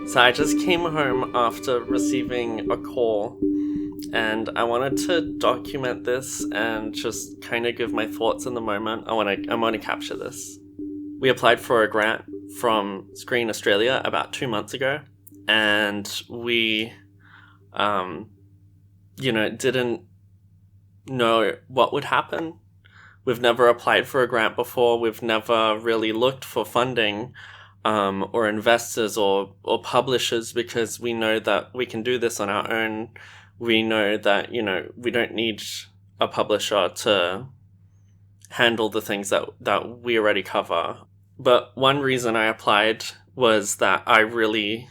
So I just came home after receiving a call, and I wanted to document this and just kind of give my thoughts in the moment. I want to capture this. We applied for a grant from Screen Australia about 2 months ago, and we, didn't know what would happen. We've never applied for a grant before. We've never really looked for funding or investors or publishers, because we know that we can do this on our own. We know that, we don't need a publisher to handle the things that we already cover. But one reason I applied was that I really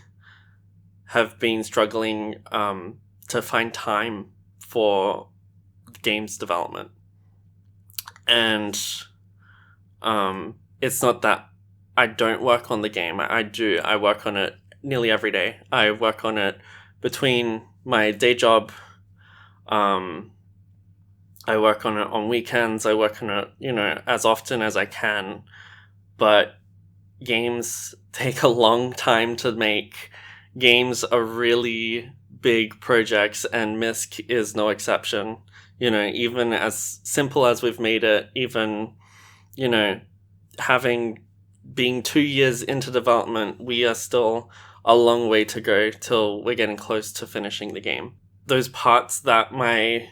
have been struggling to find time for games development. And it's not that I don't work on the game. I do. I work on it nearly every day. I work on it between my day job. I work on it on weekends. I work on it, as often as I can. But games take a long time to make. Games are really big projects, and Misc is no exception. Even as simple as we've made it, even, being 2 years into development, we are still a long way to go till we're getting close to finishing the game. Those parts that my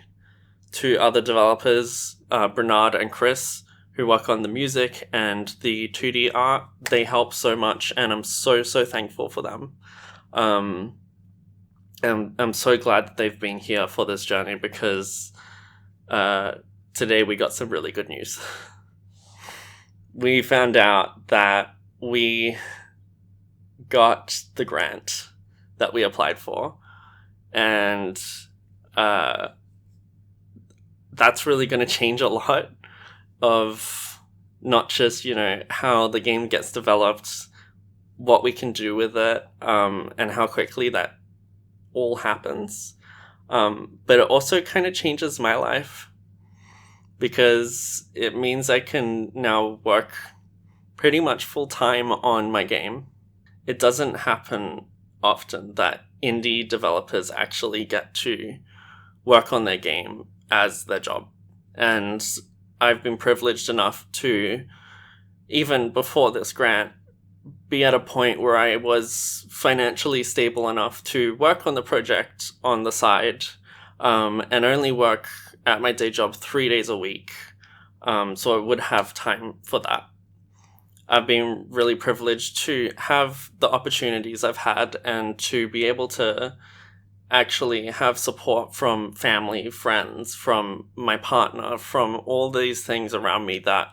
two other developers, Bernard and Chris, who work on the music and the 2D art, they help so much, and I'm so thankful for them. And I'm so glad that they've been here for this journey, because today we got some really good news. We found out that we got the grant that we applied for, and that's really going to change a lot of not just, how the game gets developed, what we can do with it, and how quickly that all happens. But it also kind of changes my life, because it means I can now work pretty much full time on my game. It doesn't happen often that indie developers actually get to work on their game as their job. And I've been privileged enough to, even before this grant, be at a point where I was financially stable enough to work on the project on the side, and only work at my day job 3 days a week. So I would have time for that. I've been really privileged to have the opportunities I've had, and to be able to actually have support from family, friends, from my partner, from all these things around me that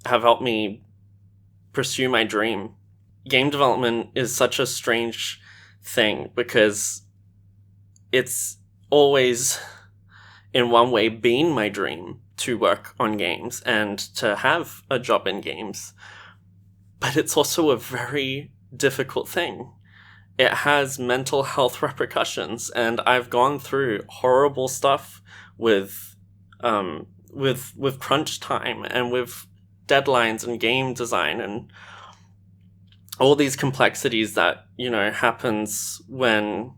have helped me pursue my dream. Game development is such a strange thing, because it's always, in one way, been my dream to work on games and to have a job in games. But it's also a very difficult thing. It has mental health repercussions, and I've gone through horrible stuff with crunch time and with deadlines and game design and all these complexities that, happens when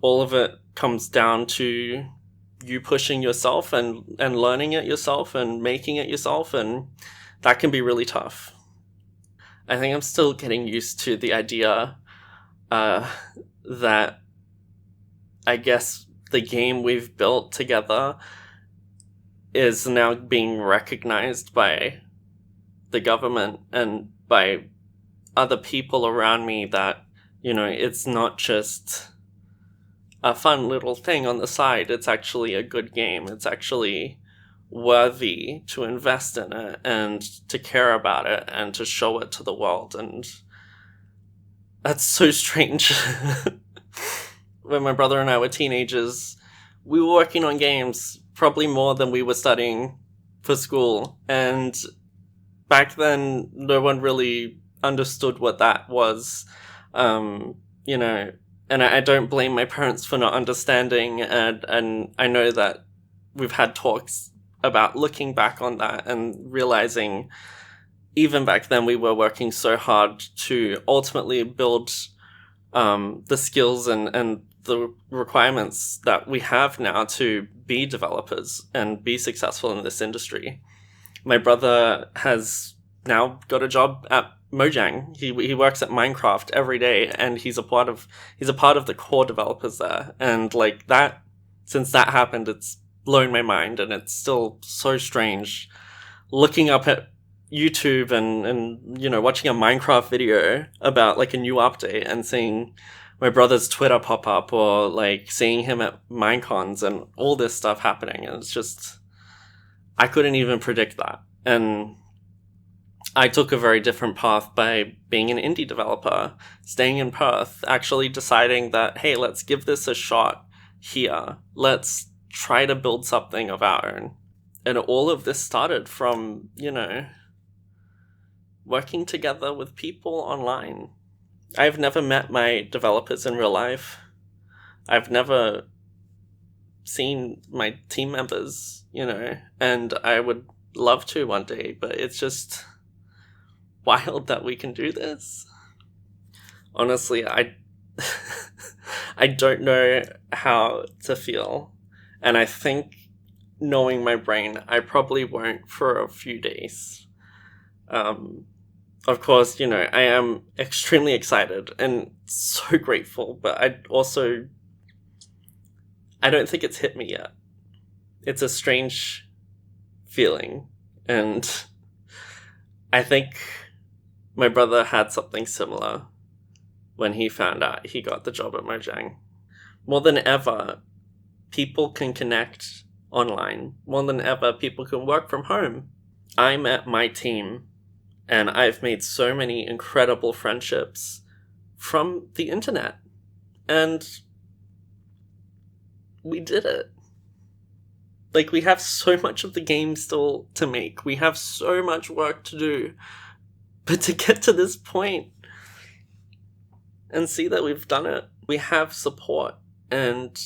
all of it comes down to you pushing yourself and learning it yourself and making it yourself, and that can be really tough. I think I'm still getting used to the idea that I guess the game we've built together is now being recognized by the government and by other people around me, that, it's not just a fun little thing on the side. It's actually a good game. It's actually worthy to invest in it and to care about it and to show it to the world. And that's so strange. When my brother and I were teenagers, we were working on games probably more than we were studying for school. And back then, no one really understood what that was, and I don't blame my parents for not understanding. And I know that we've had talks about looking back on that and realizing even back then we were working so hard to ultimately build the skills and the requirements that we have now to be developers and be successful in this industry. My brother has now got a job at Mojang. He works at Minecraft every day, and he's a part of the core developers there. And like that, since that happened, it's blown my mind, and it's still so strange looking up at YouTube and you know, watching a Minecraft video about like a new update and seeing my brother's Twitter pop up, or like seeing him at Minecons and all this stuff happening. And it's just, I couldn't even predict that. And I took a very different path by being an indie developer, staying in Perth, actually deciding that, hey, let's give this a shot here. Let's try to build something of our own. And all of this started from, you know, working together with people online. I've never met my developers in real life. I've never seen my team members, you know, and I would love to one day, but it's just wild that we can do this. Honestly, I I don't know how to feel. And I think, knowing my brain, I probably won't for a few days. Of course, you know, I am extremely excited and so grateful, but I don't think it's hit me yet. It's a strange feeling, and I think my brother had something similar when he found out he got the job at Mojang. More than ever, people can connect online. More than ever, people can work from home. I met my team, and I've made so many incredible friendships from the internet. And we did it. Like, we have so much of the game still to make. We have so much work to do. But to get to this point and see that we've done it, we have support. And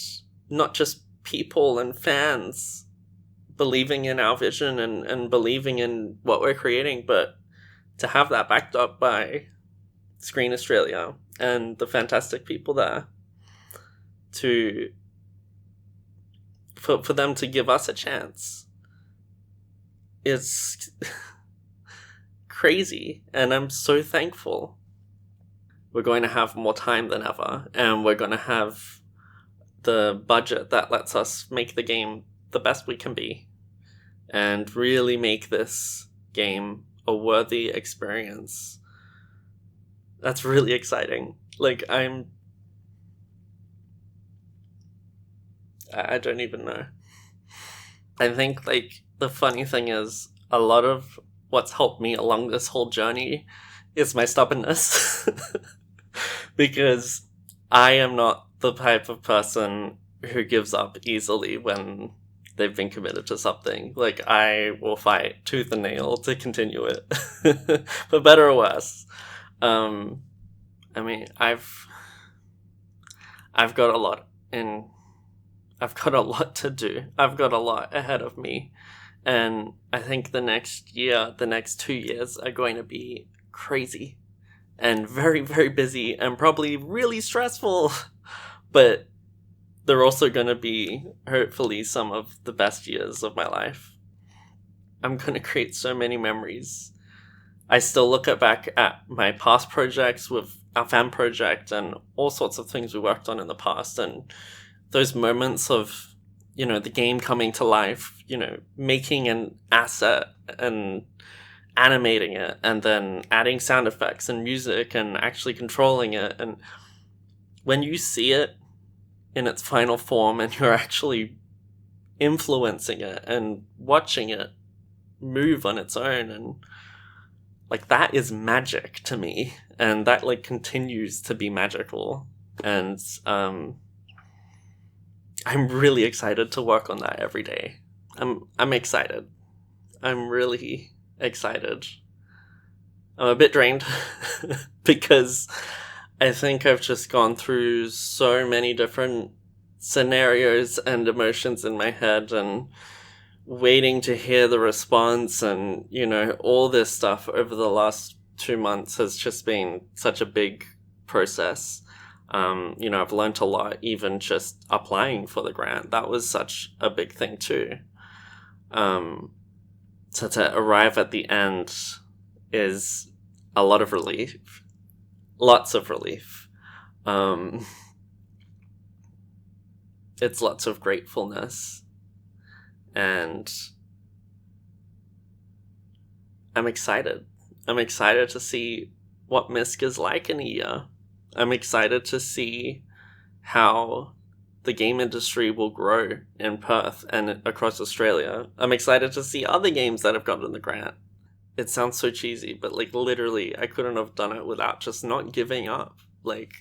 not just people and fans believing in our vision and believing in what we're creating, but to have that backed up by Screen Australia and the fantastic people there, for them to give us a chance, it's crazy, and I'm so thankful. We're going to have more time than ever, and we're going to have the budget that lets us make the game the best we can be, and really make this game a worthy experience. That's really exciting. Like, I don't even know. I think, like, the funny thing is, a lot of what's helped me along this whole journey is my stubbornness. Because I am not the type of person who gives up easily when they've been committed to something. Like, I will fight tooth and nail to continue it. For better or worse. I mean, I've got a lot to do. I've got a lot ahead of me. And I think the next 2 years are going to be crazy. And very, very busy, and probably really stressful. But they're also going to be, hopefully, some of the best years of my life. I'm going to create so many memories. I still look back at my past projects with our fan project and all sorts of things we worked on in the past, and those moments of, you know, the game coming to life, you know, making an asset and animating it, and then adding sound effects and music and actually controlling it. And when you see it in its final form and you're actually influencing it and watching it move on its own, and like, that is magic to me, and that like continues to be magical. And I'm really excited to work on that every day. I'm excited. I'm really excited. I'm a bit drained because I think I've just gone through so many different scenarios and emotions in my head, and waiting to hear the response, and, you know, all this stuff over the last 2 months has just been such a big process. I've learned a lot even just applying for the grant. That was such a big thing too. So to arrive at the end is a lot of relief. Lots of relief. It's lots of gratefulness. And I'm excited. I'm excited to see what Misc is like in a year. I'm excited to see how the game industry will grow in Perth and across Australia. I'm excited to see other games that have gotten the grant. It sounds so cheesy, but like literally I couldn't have done it without just not giving up. Like,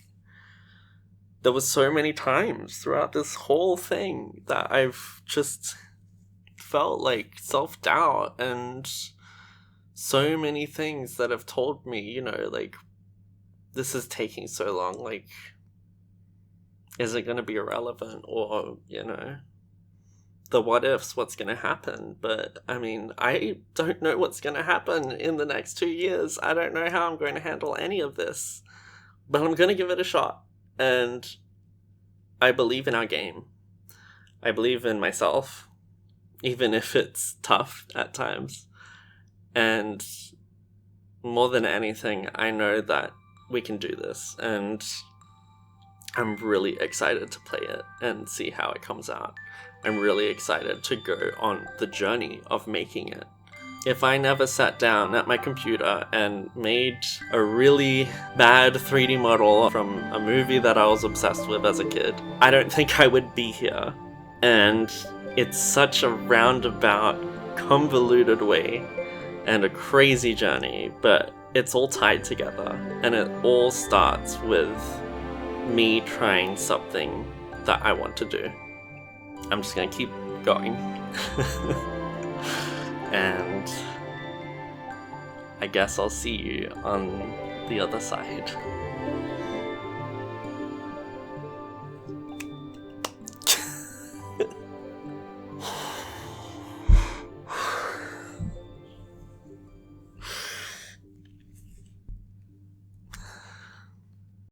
there was so many times throughout this whole thing that I've just felt like self-doubt, and so many things that have told me, like, this is taking so long, like, is it going to be irrelevant? Or, the what ifs, what's going to happen? But, I mean, I don't know what's going to happen in the next 2 years. I don't know how I'm going to handle any of this. But I'm going to give it a shot. And I believe in our game. I believe in myself, even if it's tough at times. And more than anything, I know that we can do this. And I'm really excited to play it and see how it comes out. I'm really excited to go on the journey of making it. If I never sat down at my computer and made a really bad 3D model from a movie that I was obsessed with as a kid, I don't think I would be here. And it's such a roundabout, convoluted way and a crazy journey, but it's all tied together. And it all starts with me trying something that I want to do. I'm just gonna keep going. And I guess I'll see you on the other side.